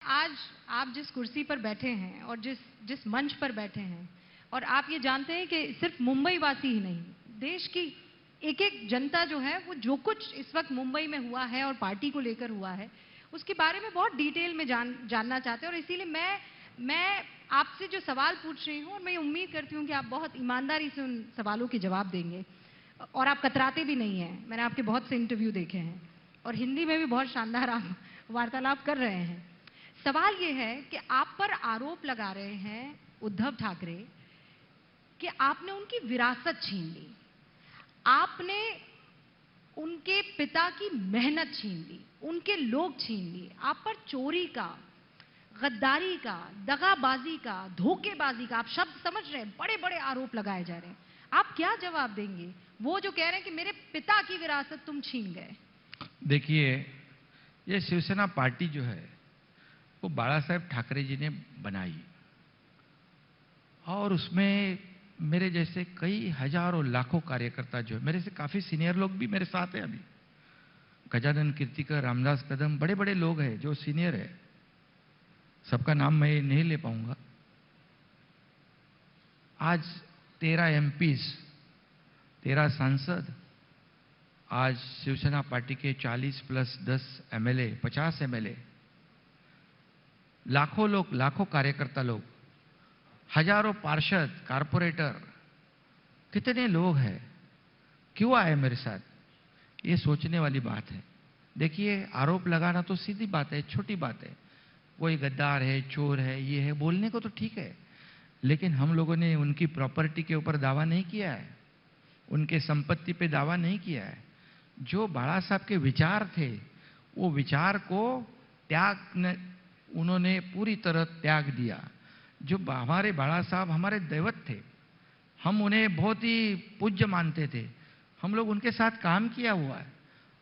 आज आप जिस कुर्सी पर बैठे हैं और जिस जिस मंच पर बैठे हैं, और आप ये जानते हैं कि सिर्फ मुंबई वासी ही नहीं, देश की एक एक जनता जो है वो जो कुछ इस वक्त मुंबई में हुआ है और पार्टी को लेकर हुआ है उसके बारे में बहुत डिटेल में जानना चाहते हैं। और इसीलिए मैं आपसे जो सवाल पूछ रही हूँ और मैं उम्मीद करती हूँ कि आप बहुत ईमानदारी से उन सवालों के जवाब देंगे और आप कतराते भी नहीं हैं। मैंने आपके बहुत से इंटरव्यू देखे हैं और हिंदी में भी बहुत शानदार आप वार्तालाप कर रहे हैं। सवाल ये है कि आप पर आरोप लगा रहे हैं उद्धव ठाकरे कि आपने उनकी विरासत छीन ली, आपने उनके पिता की मेहनत छीन ली, उनके लोग छीन लिए। आप पर चोरी का, गद्दारी का, दगाबाजी का, धोखेबाजी का, आप शब्द समझ रहे हैं, बड़े बड़े आरोप लगाए जा रहे हैं। आप क्या जवाब देंगे वो जो कह रहे हैं कि मेरे पिता की विरासत तुम छीन गए? देखिए, ये शिवसेना पार्टी जो है वो बाला साहेब ठाकरे जी ने बनाई और उसमें मेरे जैसे कई हजारों लाखों कार्यकर्ता जो है, मेरे से काफी सीनियर लोग भी मेरे साथ हैं अभी, गजानन कीर्तिकर, रामदास कदम, बड़े बड़े लोग हैं जो सीनियर है, सबका नाम मैं नहीं ले पाऊंगा। आज 13 एमपीज, 13 सांसद, आज शिवसेना पार्टी के 40 प्लस 10 एमएलए, 50 एमएलए, लाखों लोग, लाखों कार्यकर्ता लोग, हजारों पार्षद, कारपोरेटर, कितने लोग हैं, क्यों आए मेरे साथ? ये सोचने वाली बात है। देखिए, आरोप लगाना तो सीधी बात है, छोटी बात है, कोई गद्दार है, चोर है, ये है, बोलने को तो ठीक है, लेकिन हम लोगों ने उनकी प्रॉपर्टी के ऊपर दावा नहीं किया है, उनके संपत्ति पे दावा नहीं किया है। जो बाला साहब के विचार थे, वो विचार को उन्होंने पूरी तरह त्याग दिया। जो हमारे बाला साहब हमारे दैवत थे, हम उन्हें बहुत ही पूज्य मानते थे, हम लोग उनके साथ काम किया हुआ है।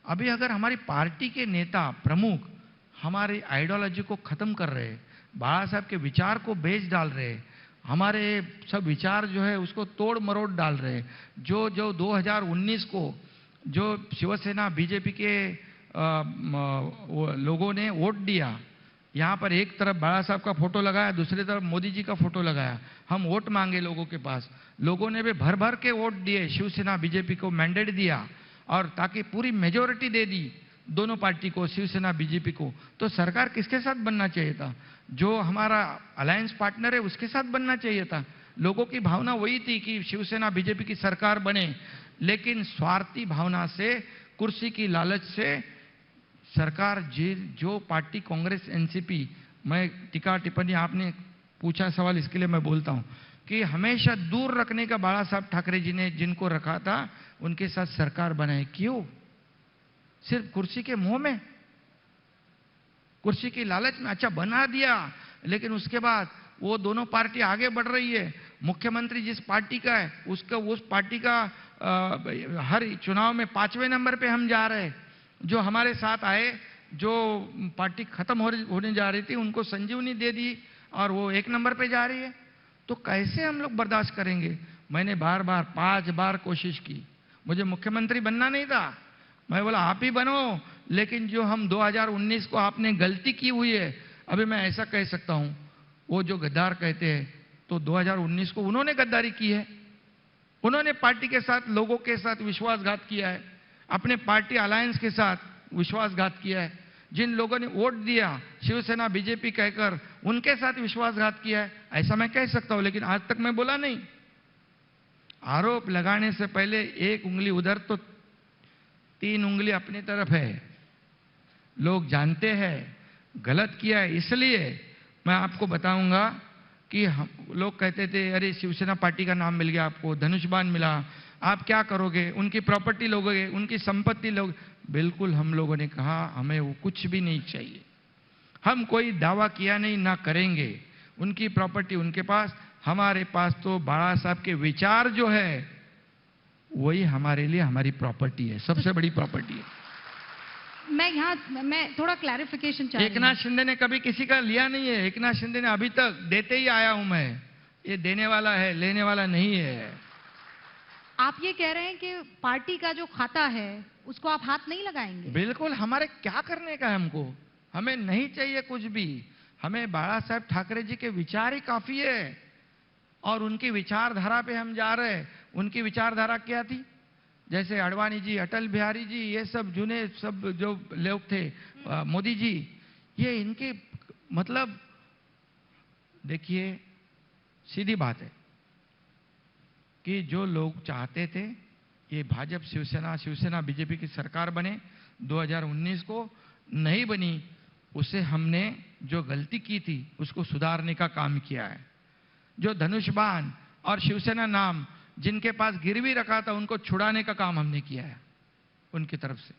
अभी अगर हमारी पार्टी के नेता प्रमुख हमारी आइडियोलॉजी को खत्म कर रहे हैं, बाला साहब के विचार को बेच डाल रहे हैं, हमारे सब विचार जो है उसको तोड़ मरोड़ डाल रहे हैं, जो 2019 को जो शिवसेना बीजेपी के लोगों ने वोट दिया, यहाँ पर एक तरफ बाला साहब का फोटो लगाया, दूसरी तरफ मोदी जी का फोटो लगाया, हम वोट मांगे लोगों के पास, लोगों ने भी भर भर के वोट दिए, शिवसेना बीजेपी को मैंडेट दिया और ताकि पूरी मेजोरिटी दे दी दोनों पार्टी को, शिवसेना बीजेपी को। तो सरकार किसके साथ बनना चाहिए था? जो हमारा अलायंस पार्टनर है उसके साथ बनना चाहिए था। लोगों की भावना वही थी कि शिवसेना बीजेपी की सरकार बने, लेकिन स्वार्थी भावना से, कुर्सी की लालच से सरकार जो पार्टी कांग्रेस एनसीपी, मैं टीका टिप्पणी, आपने पूछा सवाल इसके लिए मैं बोलता हूं कि हमेशा दूर रखने का बाला साहब ठाकरे जी ने जिनको रखा था उनके साथ सरकार बनाए। क्यों? सिर्फ कुर्सी के मोह में, कुर्सी की लालच में। अच्छा, बना दिया, लेकिन उसके बाद वो दोनों पार्टी आगे बढ़ रही है। मुख्यमंत्री जिस पार्टी का है उसका, उस पार्टी का हर चुनाव में 5वें नंबर पे हम जा रहे हैं। जो हमारे साथ आए, जो पार्टी खत्म होने जा रही थी, उनको संजीवनी दे दी और वो 1 नंबर पे जा रही है। तो कैसे हम लोग बर्दाश्त करेंगे? मैंने बार बार 5 बार कोशिश की, मुझे मुख्यमंत्री बनना नहीं था, मैं बोला आप ही बनो, लेकिन जो हम 2019 को आपने गलती की हुई है, अभी मैं ऐसा कह सकता हूं, वो जो गद्दार कहते हैं, तो 2019 को उन्होंने गद्दारी की है, उन्होंने पार्टी के साथ, लोगों के साथ विश्वासघात किया है, अपने पार्टी अलायंस के साथ विश्वासघात किया है। जिन लोगों ने वोट दिया शिवसेना बीजेपी कहकर, उनके साथ विश्वासघात किया है, ऐसा मैं कह सकता हूं, लेकिन आज तक मैं बोला नहीं। आरोप लगाने से पहले 1 उंगली उधर तो 3 उंगली अपनी तरफ है। लोग जानते हैं गलत किया है, इसलिए मैं आपको बताऊंगा कि हम लोग कहते थे अरे शिवसेना पार्टी का नाम मिल गया आपको, धनुष्बाण मिला, आप क्या करोगे, उनकी प्रॉपर्टी लोगे, उनकी संपत्ति लोग। बिल्कुल, हम लोगों ने कहा हमें वो कुछ भी नहीं चाहिए, हम कोई दावा किया नहीं, ना करेंगे। उनकी प्रॉपर्टी उनके पास, हमारे पास तो बाला साहब के विचार जो है वही हमारे लिए हमारी प्रॉपर्टी है, सबसे बड़ी प्रॉपर्टी है। मैं थोड़ा क्लैरिफिकेशन चाहती हूं। एकनाथ शिंदे ने कभी किसी का लिया नहीं है, एकनाथ शिंदे ने अभी तक देते ही आया हूं मैं, ये देने वाला है, लेने वाला नहीं है। आप ये कह रहे हैं कि पार्टी का जो खाता है उसको आप हाथ नहीं लगाएंगे? बिल्कुल, हमारे क्या करने का है हमको, हमें नहीं चाहिए कुछ भी। हमें बाला साहेब ठाकरे जी के विचार ही काफी है और उनकी विचारधारा पे हम जा रहे हैं। उनकी विचारधारा क्या थी? जैसे अडवाणी जी, अटल बिहारी जी, ये सब जुने सब जो लोग थे, मोदी जी, ये इनके मतलब देखिए सीधी बात है कि जो लोग चाहते थे ये भाजपा शिवसेना बीजेपी की सरकार बने, 2019 को नहीं बनी, उसे हमने जो गलती की थी उसको सुधारने का काम किया है। जो धनुष बाण और शिवसेना नाम जिनके पास गिरवी रखा था उनको छुड़ाने का काम हमने किया है उनकी तरफ से।